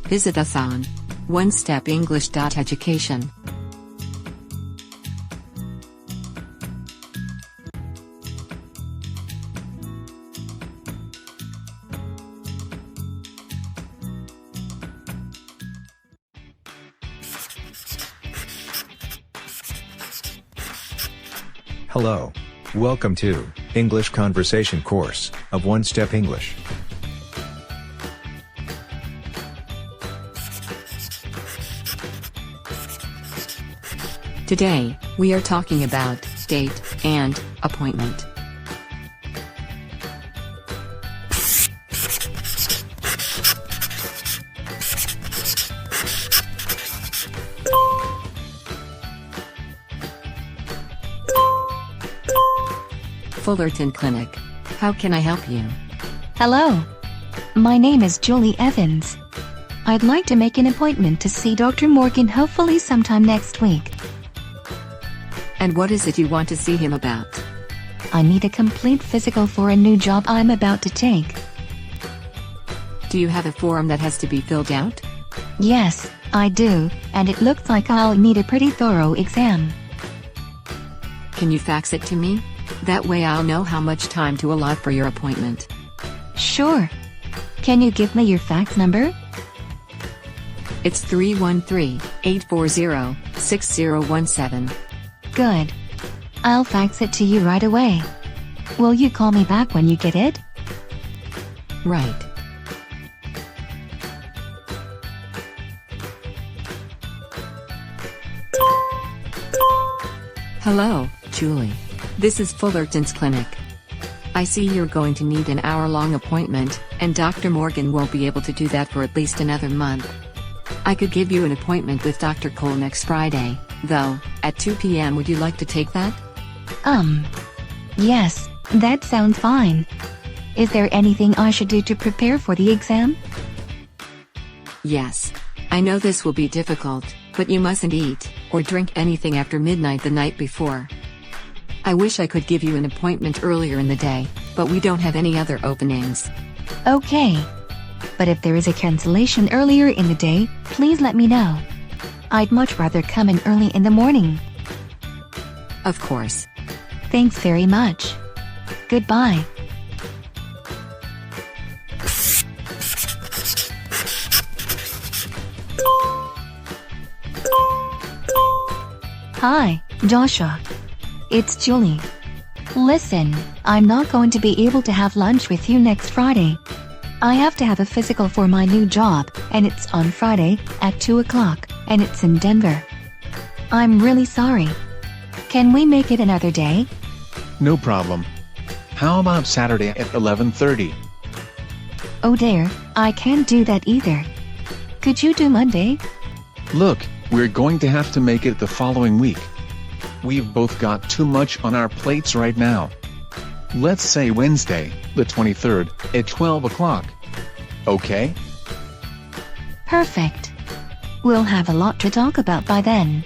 Visit us on onestepenglish.education. Hello. Welcome to English Conversation course of One Step English. Today, we are talking about date and appointment. Fullerton Clinic. How can I help you? Hello. My name is Julie Evans. I'd like to make an appointment to see Dr. Morgan hopefully sometime next week. And what is it you want to see him about? I need a complete physical for a new job I'm about to take. Do you have a form that has to be filled out? Yes, I do, and it looks like I'll need a pretty thorough exam. Can you fax it to me? That way I'll know how much time to allot for your appointment. Sure. Can you give me your fax number? It's 313-840-6017. Good. I'll fax it to you right away. Will you call me back when you get it? Right. Hello, Julie. This is Fullerton's Clinic. I see you're going to need an hour-long appointment, and Dr. Morgan won't be able to do that for at least another month. I could give you an appointment with Dr. Cole next Friday, though, at 2 p.m. Would you like to take that? Yes, that sounds fine. Is there anything I should do to prepare for the exam? Yes. I know this will be difficult, but you mustn't eat or drink anything after midnight the night before. I wish I could give you an appointment earlier in the day, but we don't have any other openings. Okay. But if there is a cancellation earlier in the day, please let me know. I'd much rather come in early in the morning. Of course. Thanks very much. Goodbye. Hi, Joshua. It's Julie. Listen, I'm not going to be able to have lunch with you next Friday. I have to have a physical for my new job, and it's on Friday at 2 o'clock, and it's in Denver. I'm really sorry. Can we make it another day? No problem. How about Saturday at 11:30? Oh dear, I can't do that either. Could you do Monday? Look, we're going to have to make it the following week. We've both got too much on our plates right now. Let's say Wednesday, the 23rd, at 12 o'clock. Okay? Perfect. We'll have a lot to talk about by then.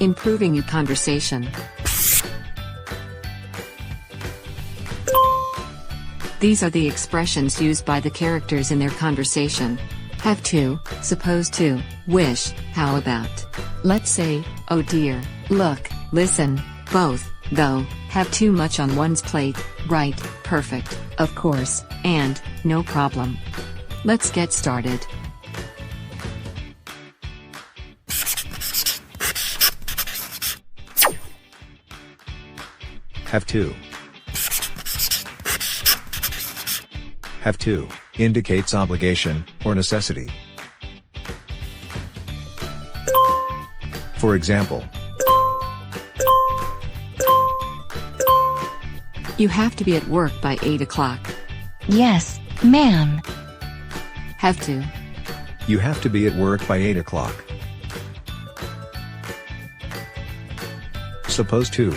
Improving your conversation. These are the expressions used by the characters in their conversation. Have to, supposed to, wish, how about. Let's say, oh dear, look, listen, both, though, have too much on one's plate, right, perfect, of course, and, no problem. Let's get started. Have to. Have to indicates obligation or necessity. For example, You have to be at work by 8 o'clock. Yes, ma'am. Have to. you have to be at work by 8 o'clock. Supposed to.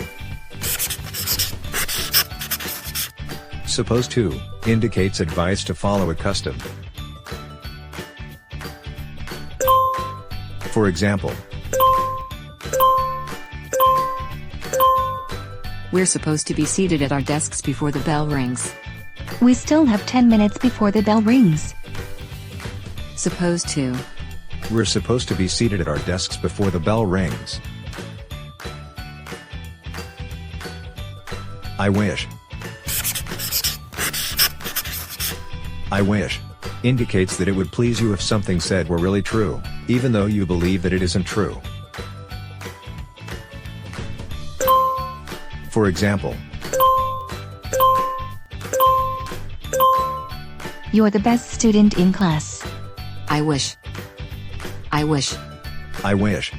Supposed to indicates advice to follow a custom. For example, We're supposed to be seated at our desks before the bell rings. We still have 10 minutes before the bell rings. Supposed to. We're supposed to be seated at our desks before the bell rings. I wish. I wish indicates that it would please you if something said were really true, even though you believe that it isn't true. For example, You're the best student in class. I wish. I wish. I wish.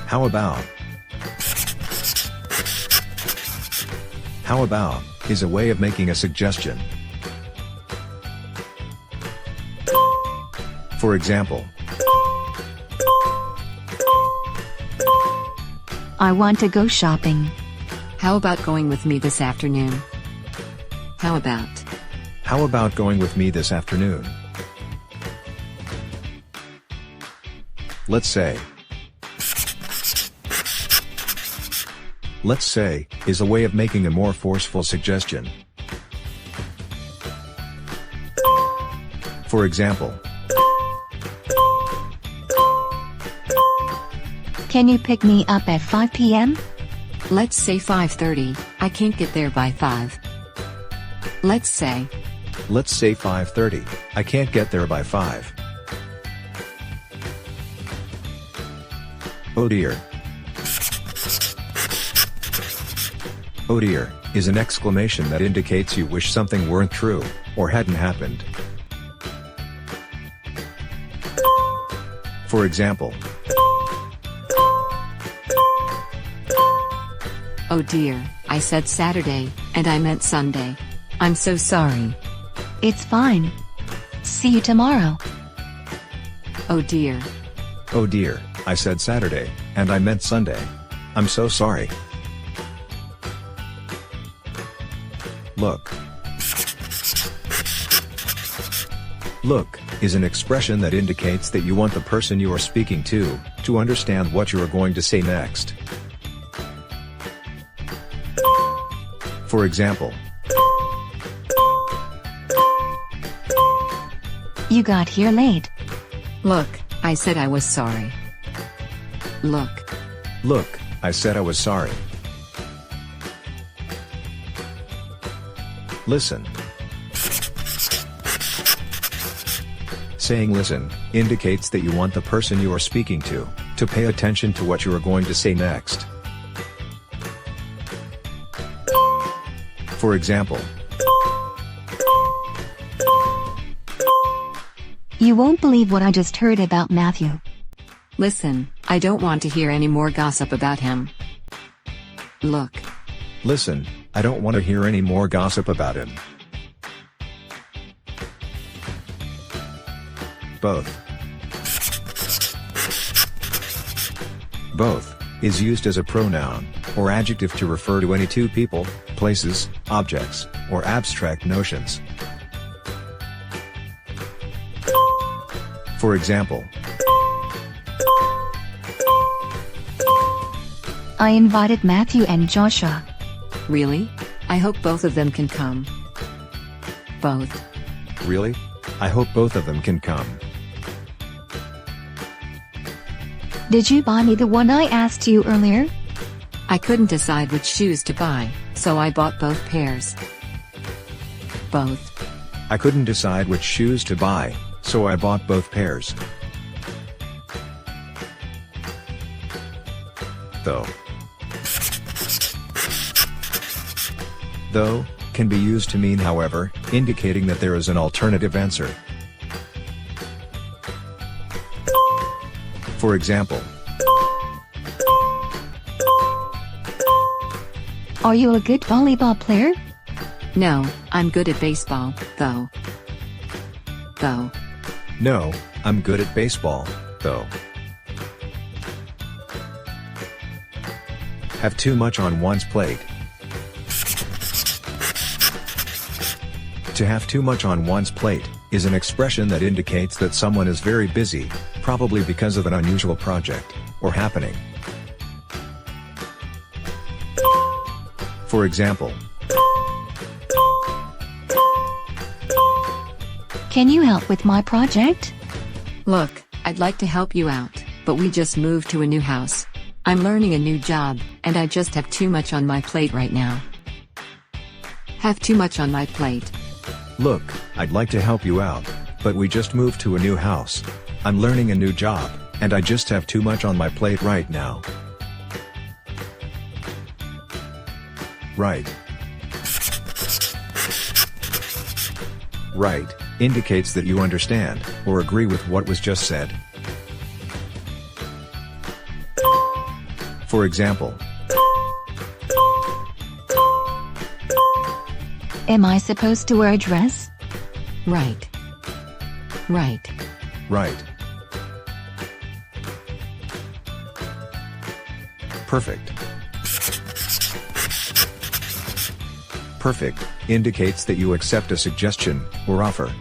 How about? How about is a way of making a suggestion. For example, I want to go shopping. How about going with me this afternoon? How about? how about going with me this afternoon? Let's say. Let's say is a way of making a more forceful suggestion. For example, Can you pick me up at 5 p.m.? Let's say 5:30. I can't get there by 5. Let's say 5:30. I can't get there by 5. Oh dear. Oh dear is an exclamation that indicates you wish something weren't true, or hadn't happened. For example, oh dear, I said Saturday, and I meant Sunday. I'm so sorry. It's fine. See you tomorrow. Oh dear. oh dear, I said Saturday, and I meant Sunday. I'm so sorry. Look. Look is an expression that indicates that you want the person you are speaking to understand what you are going to say next. For example, You got here late. Look, I said I was sorry. Look. look, I said I was sorry. Listen. Saying listen indicates that you want the person you are speaking to pay attention to what you are going to say next. For example, You won't believe what I just heard about Matthew. Listen, I don't want to hear any more gossip about him. Look. listen, I don't want to hear any more gossip about him. Both. Both is used as a pronoun or adjective to refer to any two people, places, objects, or abstract notions. For example, I invited Matthew and Joshua. Really? I hope both of them can come. Both. really? I hope both of them can come. Did you buy me the one I asked you earlier? I couldn't decide which shoes to buy, so I bought both pairs. Both. I couldn't decide which shoes to buy, so I bought both pairs. Though. Though can be used to mean however, indicating that there is an alternative answer. For example, Are you a good volleyball player? No, I'm good at baseball, though. Though. no, I'm good at baseball, though. Have too much on one's plate. To have too much on one's plate is an expression that indicates that someone is very busy, probably because of an unusual project or happening. For example, Can you help with my project? Look, I'd like to help you out, but we just moved to a new house. I'm learning a new job, and I just have too much on my plate right now. Have too much on my plate. look, I'd like to help you out, but we just moved to a new house. I'm learning a new job, and I just have too much on my plate right now. Right. Right indicates that you understand or agree with what was just said. For example, Am I supposed to wear a dress? Right. Right. right. Perfect. Perfect indicates that you accept a suggestion or offer.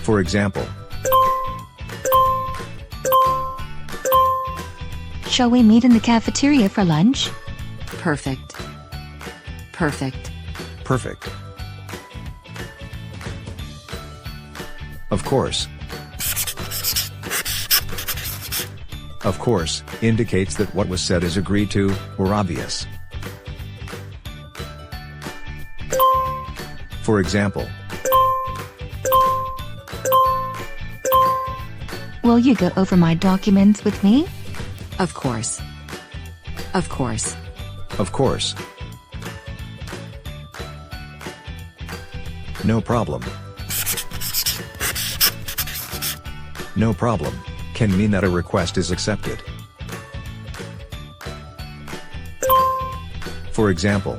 For example, Shall we meet in the cafeteria for lunch? Perfect. Perfect. perfect. Of course. Of course indicates that what was said is agreed to or obvious. For example, Will you go over my documents with me? Of course. Of course. of course. No problem. No problem can mean that a request is accepted. For example,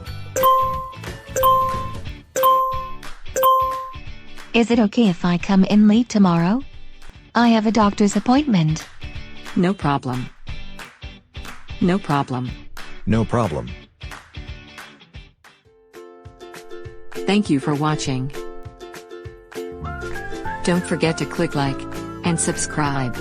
Is it okay if I come in late tomorrow? I have a doctor's appointment. No problem. No problem. no problem. Thank you for watching. Don't forget to click like and subscribe.